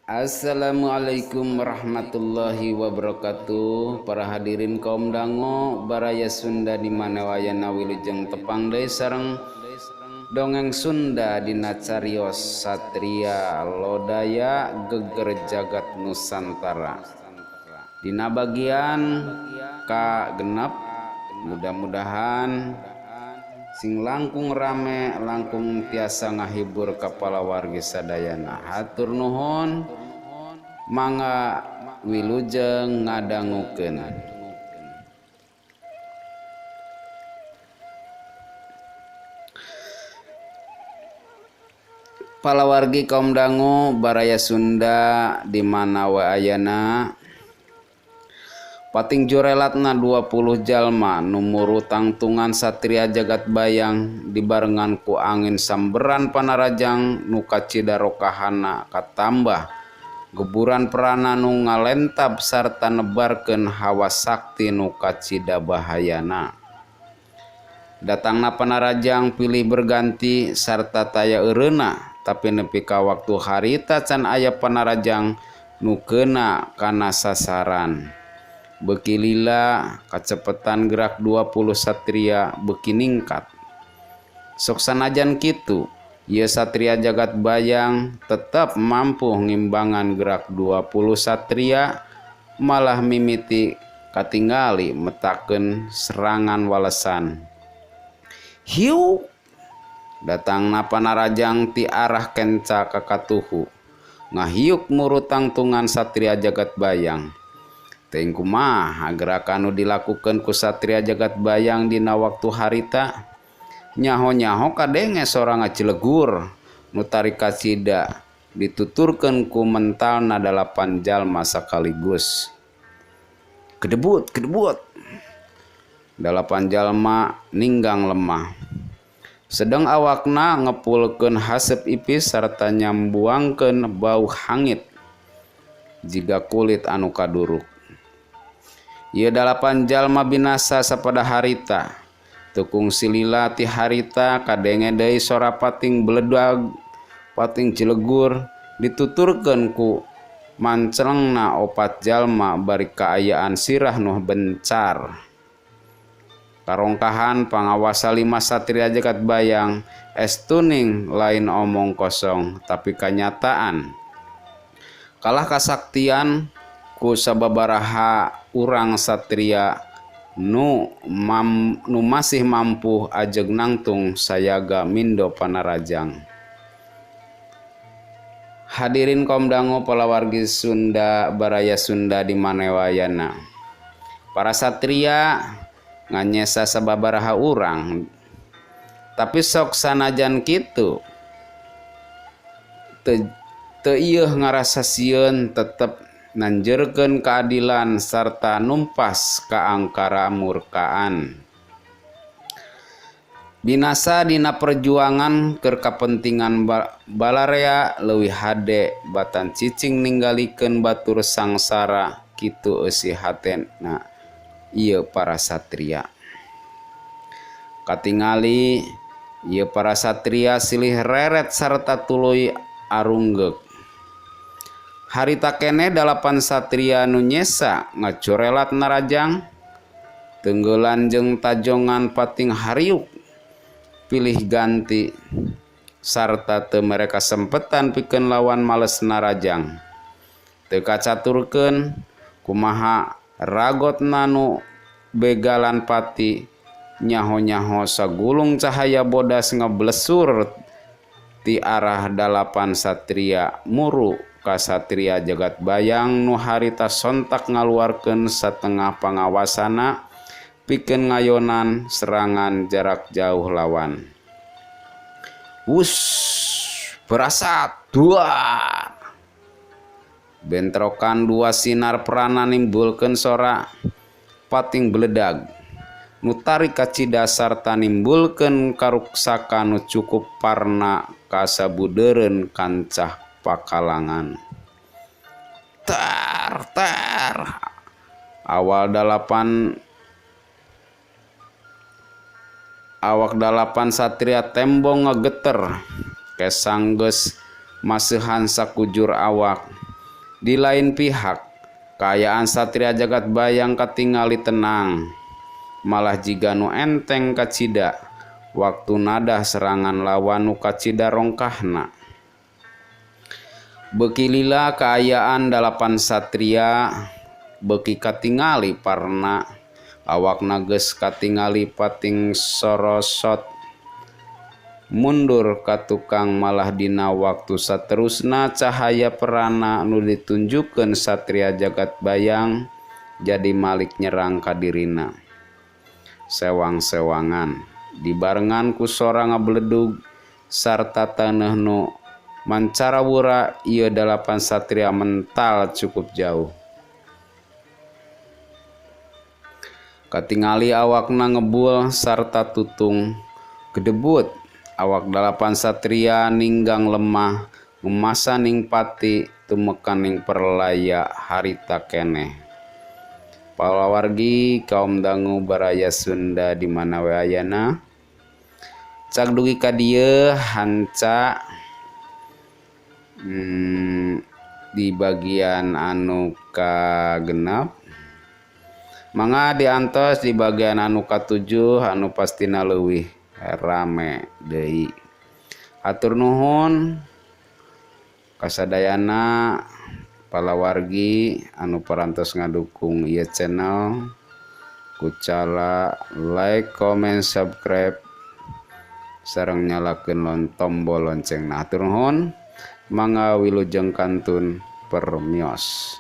Assalamualaikum warahmatullahi wabarakatuh. Para hadirin kaum dango baraya Sunda di mana wayana wilujeng tepang deui sareng dongeng Sunda dina cariyos Satria Lodaya Geger Jagat Nusantara. Dina bagian ka genep mudah-mudahan sing langkung rame langkung tiasa ngahibur kepala wargi sadayana. Hatur nuhun, mangga wilujeng ngadangukeun. Palawargi kaum dangu baraya Sunda di mana wae ayana pating jurelatna 20 jalma numuru tangtungan satria jagat bayang dibarengan ku angin samberan panarajang nu kacidarokahana katambah geburan perana nu ngalentab sarta nebarkeun hawa sakti nu kacida bahayana. Datangna panarajang pilih berganti sarta taya eureuna tapi nepi ka waktu harita can aya panarajang nu keuna kana sasaran. Beki lila kacepetan gerak 20 satria beki ningkat. Sok sanajan kitu, ieu satria jagat bayang tetap mampu ngimbangan gerak 20 satria malah mimiti katingali metakeun serangan walesan. Hiu datangna panarajang ti arah kenca ka katuhu. Ngahiuk murutang tungan satria jagat bayang. Teuing kumaha gerakan nu dilakukeun ku satria jagat bayang dina waktu harita nyaho-nyaho kadenge sorang Cilegur nu tari kacida dituturkeun ku mentalna 8 jalma sakaligus. Kedebut 8 jalma ninggang lemah. Sedang awakna ngepulkeun haseup ipis sarta nyambuangkeun bau hangit jiga kulit anu kaduruk. Ieu 8 jalma binasa sapada harita. Tukung silila ti harita kadenge deui sora pating beledag pating Cilegur dituturkeun ku mancelengna 4 jalma bari kaayaan sirah nu bencar. Karongkahan pangawasa 5 satria jagat bayang estuning lain omong kosong tapi kanyataan kalah kasaktian ku sababaraha urang satria nu masih mampu ajeg nangtung sayaga mindo panarajang. Hadirin kaum dangu palawargi Sunda baraya Sunda di manewayana. Para satria nganyesa sababaraha urang tapi sok sanajan kitu teu ieu ngarasa sieun tetep nanjeurkeun keadilan sarta numpas kaangkara murkaan. Binasa dina perjuangan keur kapentingan balarea leuwih hade batan cicing ninggalikeun batur sangsara kitu eusi hatena ieu para satria. Katingali ieu para satria silih reret sarta tuluy arunggeuk. Harita kene 8 satria nu nyesa ngacorelat narajang tenggelan jeung tajongan pating hariuk pilih ganti sarta teu mereka sempetan pikeun lawan males narajang. Teu kacaturkeun kumaha ragotna nu begalan pati nyaho-nyaho sagulung cahaya bodas ngablesur ti arah 8 satria muru ka satria jagat bayang nu harita sontak ngaluarkeun satengah pangawasana pikeun ngayonan serangan jarak jauh lawan. Wus berasa duar. Bentrokan 2 sinar perana nimbulkeun sora pating beledag nu tari kacida sarta nimbulkeun karuksakan nu cukup parna kasabudeureun kancah pakalangan. Tar awak 8 satria tembong ngegeter kesanggeus maseuhan sakujur awak Di lain pihak, kaayaan satria jagat bayang katingali tenang, malah jiga nu enteng kacida waktu nadah serangan lawan nu kacida rongkahna. Beki lila kaayaan dalapan satria beki katingali parna awak nages katingali pating sorosot mundur ka tukang malah dina waktu saterusna cahaya perana nu ditunjukkeun satria jagat bayang jadi malik nyerang ka dirina. Sewang-sewangan dibarengan ku sora ngabledug sarta taneuh nu mancarawura ieu dalapan satria mental cukup jauh. Katingali awakna ngebul sarta tutung gedebut awak dalapan satria ninggang lemah ngemasa ning pati tumekan ning perlaya harita keneh. Palawargi kaum dangu baraya Sunda di mana we ayana, cak dugi ka dieu hanca di bagian anu kagenep, mangga diantos di bagian anu katujuh anu pastina leuwih rame deui. Hatur nuhun kasadayana palawargi anu parantos ngadukung ieu channel ku cara like, comment, subscribe sareng nyalakeun tombol loncengna. Hatur nuhun, mangga wilujeng kantun permios.